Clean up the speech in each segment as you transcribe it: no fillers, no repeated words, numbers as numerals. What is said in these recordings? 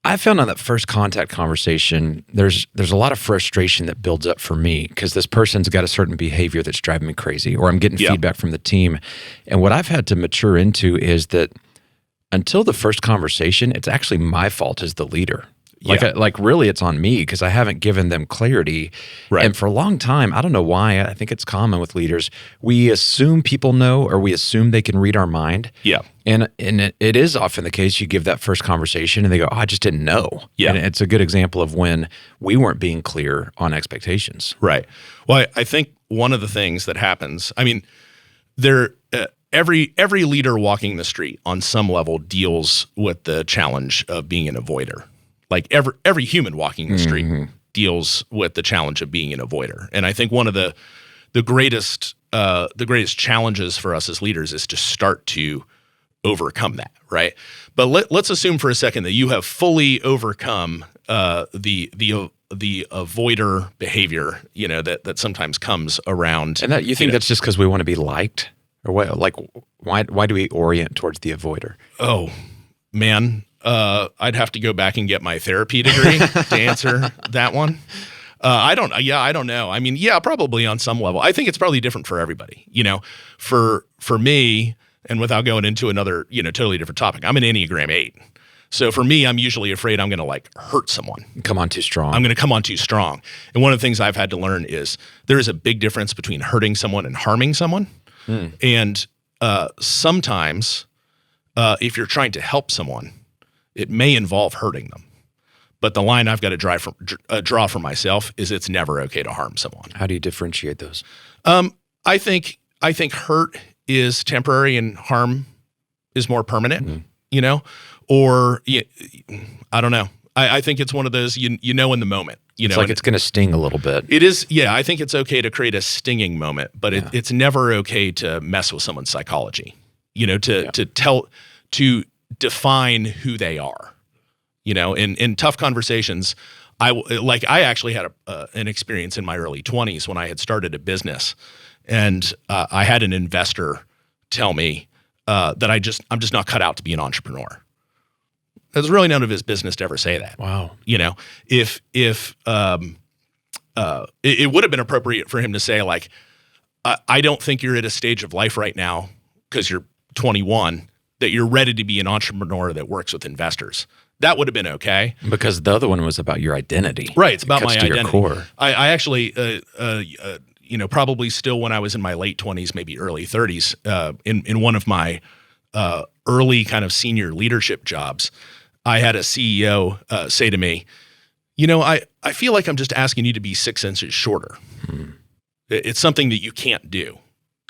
I found on that first contact conversation, there's a lot of frustration that builds up for me because this person's got a certain behavior that's driving me crazy, or I'm getting feedback from the team. And what I've had to mature into is that until the first conversation, it's actually my fault as the leader. Like really it's on me because I haven't given them clarity. Right. And for a long time, I don't know why, I think it's common with leaders, we assume people know, or we assume they can read our mind. Yeah. And it is often the case, you give that first conversation and they go, oh, I just didn't know. Yeah. And it's a good example of when we weren't being clear on expectations. Right. Well, I think one of the things that happens, I mean, every leader walking the street on some level deals with the challenge of being an avoider. Like every human walking the street deals with the challenge of being an avoider. And I think one of the greatest challenges for us as leaders is to start to overcome that, right? But let's assume for a second that you have fully overcome the avoider behavior, that sometimes comes around. And that you think that's just because we want to be liked, or what? Like, why do we orient towards the avoider? Oh, man. I'd have to go back and get my therapy degree to answer that one. I don't know. I mean, probably on some level. I think it's probably different for everybody. For me, and without going into another, totally different topic, I'm an Enneagram 8. So for me, I'm usually afraid I'm going to hurt someone. Come on too strong. I'm going to come on too strong. And one of the things I've had to learn is there is a big difference between hurting someone and harming someone. And sometimes if you're trying to help someone, it may involve hurting them. But the line I've got to draw for myself is it's never okay to harm someone. How do you differentiate those? I think hurt is temporary and harm is more permanent, or I don't know. I think it's one of those, in the moment. It's like it's going to sting a little bit. It is, I think it's okay to create a stinging moment, but it's never okay to mess with someone's psychology, to define who they are, in tough conversations. I actually had an experience in my early 20s when I had started a business, and I had an investor tell me that I'm just not cut out to be an entrepreneur. It was really none of his business to ever say that. Wow. If it would have been appropriate for him to say, like, I don't think you're at a stage of life right now because you're 21 that you're ready to be an entrepreneur that works with investors. That would have been okay. Because the other one was about your identity. Right. It's about my identity. Your core. I actually, probably still when I was in my late 20s, maybe early 30s, in one of my early kind of senior leadership jobs, I had a CEO say to me, I feel like I'm just asking you to be 6 inches shorter. It's something that you can't do,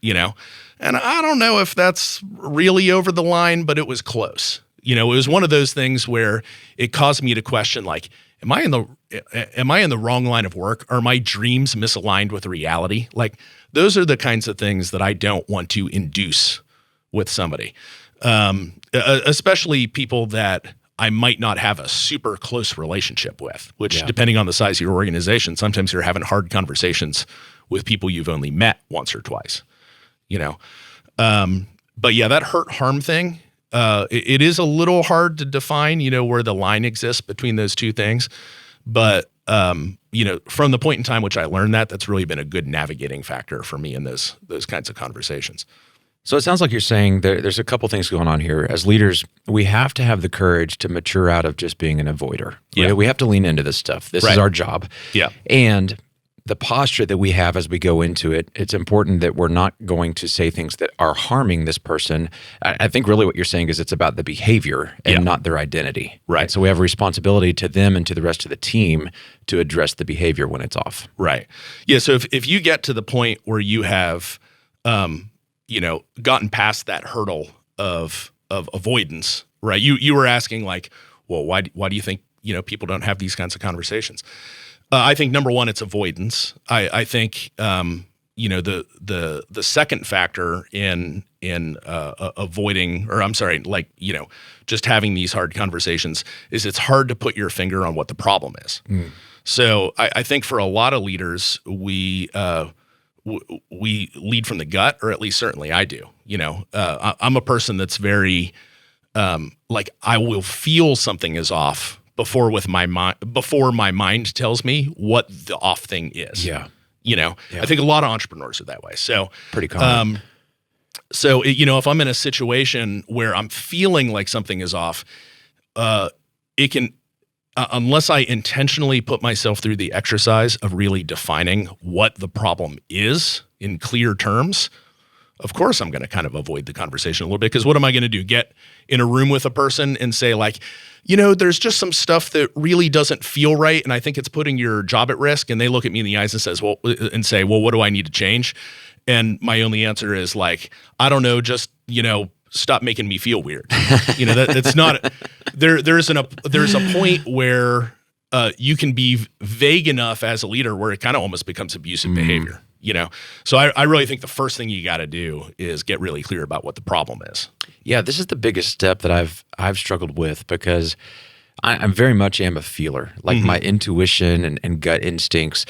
And I don't know if that's really over the line, but it was close. It was one of those things where it caused me to question, like, am I in the wrong line of work? Are my dreams misaligned with reality? Like, those are the kinds of things that I don't want to induce with somebody, especially people that I might not have a super close relationship with, which depending on the size of your organization, sometimes you're having hard conversations with people you've only met once or twice, But that hurt harm thing, it is a little hard to define, where the line exists between those two things. But, from the point in time which I learned that's really been a good navigating factor for me in those kinds of conversations. So it sounds like you're saying there's a couple things going on here. As leaders, we have to have the courage to mature out of just being an avoider. Right? Yeah. We have to lean into this stuff. This is our job. Yeah. And the posture that we have as we go into it, it's important that we're not going to say things that are harming this person. I think really what you're saying is it's about the behavior and not their identity. Right. So we have a responsibility to them and to the rest of the team to address the behavior when it's off. Right. Yeah. So if you get to the point where you have, gotten past that hurdle of avoidance, right? You were asking, like, well, why do you think, people don't have these kinds of conversations? I think number one, it's avoidance. I think the second factor in avoiding, or I'm sorry, just having these hard conversations is it's hard to put your finger on what the problem is. So I think for a lot of leaders, we lead from the gut, or at least certainly I do. I'm a person that's very I will feel something is off before my mind tells me what the off thing is. Yeah. I think a lot of entrepreneurs are that way. So pretty common. So if I'm in a situation where I'm feeling like something is off, it can, unless I intentionally put myself through the exercise of really defining what the problem is in clear terms, of course I'm going to kind of avoid the conversation a little bit, because what am I going to do? Get in a room with a person and say like, there's just some stuff that really doesn't feel right, and I think it's putting your job at risk. And they look at me in the eyes and say, well, what do I need to change? And my only answer is like, I don't know, just, stop making me feel weird. It's not, there's a point where you can be vague enough as a leader where it kind of almost becomes abusive behavior, So I really think the first thing you got to do is get really clear about what the problem is. Yeah, this is the biggest step that I've struggled with, because I'm very much am a feeler, like my intuition and gut instincts.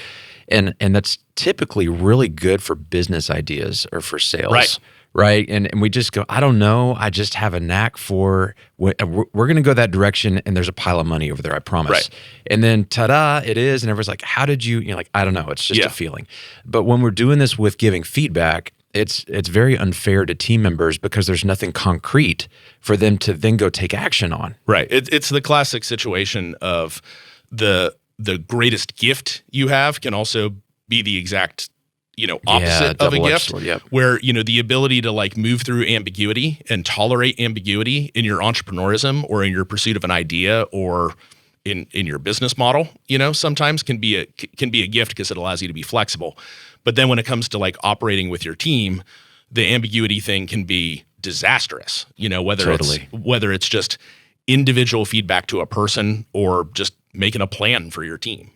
And that's typically really good for business ideas or for sales. Right. And we just go, I don't know. I just have a knack for, we're going to go that direction, and there's a pile of money over there, I promise. Right. And then ta-da, it is. And everyone's like, how did you, like, I don't know. It's just a feeling. But when we're doing this with giving feedback, it's very unfair to team members, because there's nothing concrete for them to then go take action on. Right. It's the classic situation of the greatest gift you have can also be the exact opposite of a gift, where, the ability to like move through ambiguity and tolerate ambiguity in your entrepreneurism or in your pursuit of an idea or in your business model, sometimes can be a gift, because it allows you to be flexible. But then when it comes to like operating with your team, the ambiguity thing can be disastrous, whether it's just individual feedback to a person or just making a plan for your team.